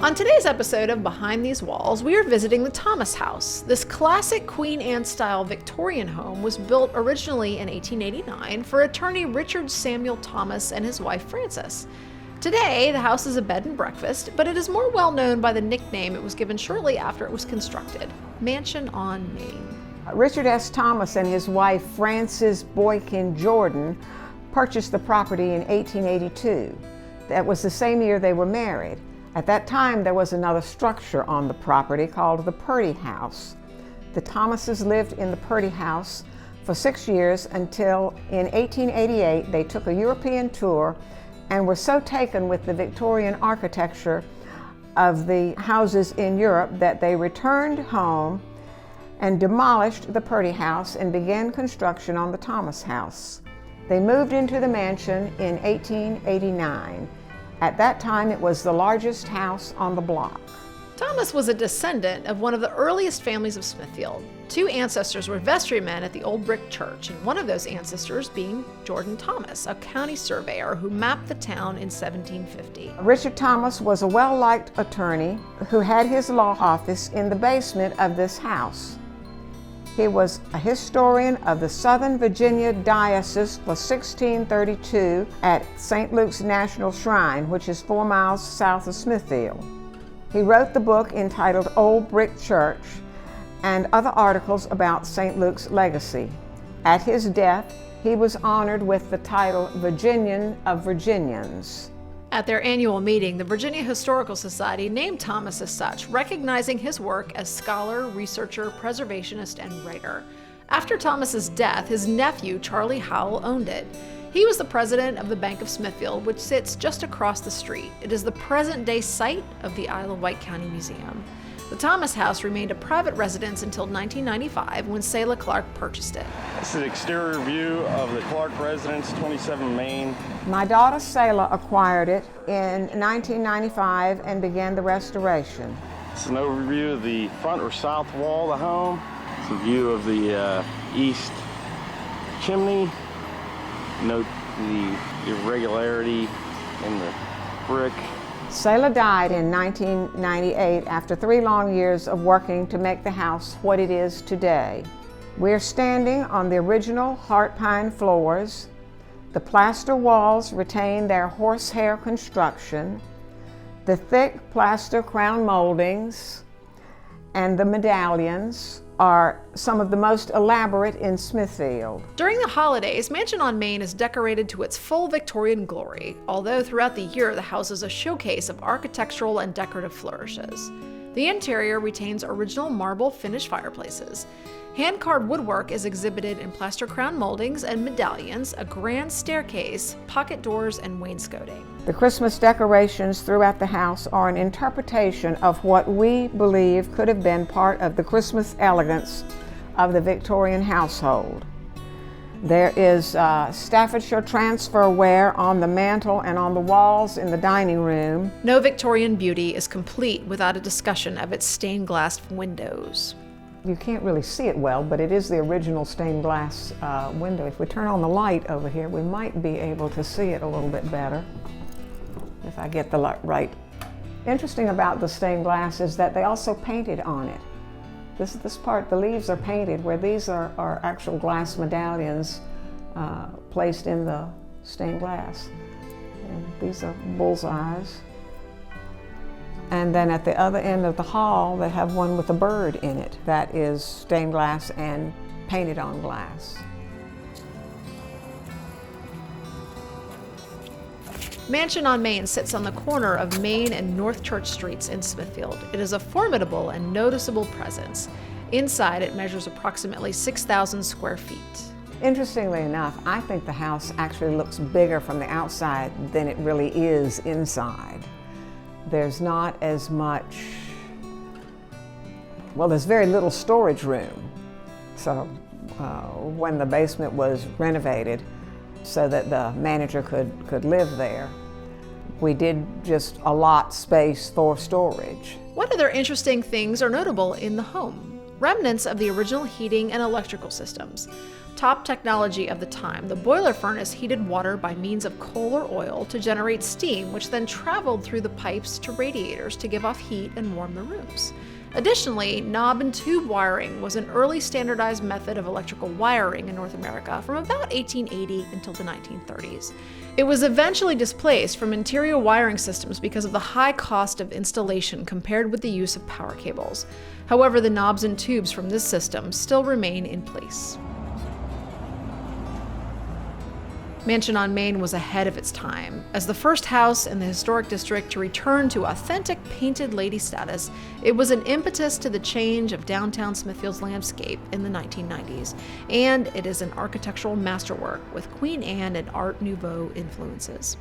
On today's episode of Behind These Walls, we are visiting the Thomas House. This classic Queen Anne-style Victorian home was built originally in 1889 for attorney Richard Samuel Thomas and his wife Frances. Today, the house is a bed and breakfast, but it is more well known by the nickname it was given shortly after it was constructed, Mansion on Main. Richard S. Thomas and his wife Frances Boykin Jordan purchased the property in 1882. That was the same year they were married. At that time, there was another structure on the property called the Purdy House. The Thomases lived in the Purdy House for 6 years until in 1888 they took a European tour and were so taken with the Victorian architecture of the houses in Europe that they returned home and demolished the Purdy House and began construction on the Thomas House. They moved into the mansion in 1889. At that time, it was the largest house on the block. Thomas was a descendant of one of the earliest families of Smithfield. Two ancestors were vestrymen at the old brick church, and one of those ancestors being Jordan Thomas, a county surveyor who mapped the town in 1750. Richard Thomas was a well-liked attorney who had his law office in the basement of this house. He was a historian of the Southern Virginia Diocese for 1632 at St. Luke's National Shrine, which is 4 miles south of Smithfield. He wrote the book entitled Old Brick Church and other articles about St. Luke's legacy. At his death, he was honored with the title Virginian of Virginians. At their annual meeting, the Virginia Historical Society named Thomas as such, recognizing his work as scholar, researcher, preservationist, and writer. After Thomas's death, his nephew, Charlie Howell, owned it. He was the president of the Bank of Smithfield, which sits just across the street. It is the present-day site of the Isle of Wight County Museum. The Thomas House remained a private residence until 1995 when Selah Clark purchased it. This is an exterior view of the Clark residence, 27 Main. My daughter Selah acquired it in 1995 and began the restoration. It's an overview of the front or south wall of the home. It's a view of the east chimney. Note the irregularity in the brick. Selah died in 1998 after 3 long years of working to make the house what it is today. We're standing on the original heart pine floors. The plaster walls retain their horsehair construction. The thick plaster crown moldings and the medallions are some of the most elaborate in Smithfield. During the holidays, Mansion on Main is decorated to its full Victorian glory, although throughout the year the house is a showcase of architectural and decorative flourishes. The interior retains original marble finished fireplaces. Hand-carved woodwork is exhibited in plaster crown moldings and medallions, a grand staircase, pocket doors, and wainscoting. The Christmas decorations throughout the house are an interpretation of what we believe could have been part of the Christmas elegance of the Victorian household. There is Staffordshire transfer ware on the mantel and on the walls in the dining room. No Victorian beauty is complete without a discussion of its stained glass windows. You can't really see it well, but it is the original stained glass window. If we turn on the light over here, we might be able to see it a little bit better, if I get the light right. Interesting about the stained glass is that they also painted on it. This part, the leaves are painted, where these are actual glass medallions placed in the stained glass. And these are bullseyes. And then at the other end of the hall, they have one with a bird in it that is stained glass and painted on glass. Mansion on Main sits on the corner of Main and North Church Streets in Smithfield. It is a formidable and noticeable presence. Inside, it measures approximately 6,000 square feet. Interestingly enough, I think the house actually looks bigger from the outside than it really is inside. There's not as much, well, there's very little storage room. So when the basement was renovated so that the manager could live there, we did just allot space for storage. What other interesting things are notable in the home? remnants of the original heating and electrical systems. Top technology of the time, the boiler furnace heated water by means of coal or oil to generate steam, which then traveled through the pipes to radiators to give off heat and warm the rooms. Additionally, knob and tube wiring was an early standardized method of electrical wiring in North America from about 1880 until the 1930s. It was eventually displaced from interior wiring systems because of the high cost of installation compared with the use of power cables. However, the knobs and tubes from this system still remain in place. Mansion on Main was ahead of its time. As the first house in the historic district to return to authentic painted lady status, it was an impetus to the change of downtown Smithfield's landscape in the 1990s, and it is an architectural masterwork with Queen Anne and Art Nouveau influences.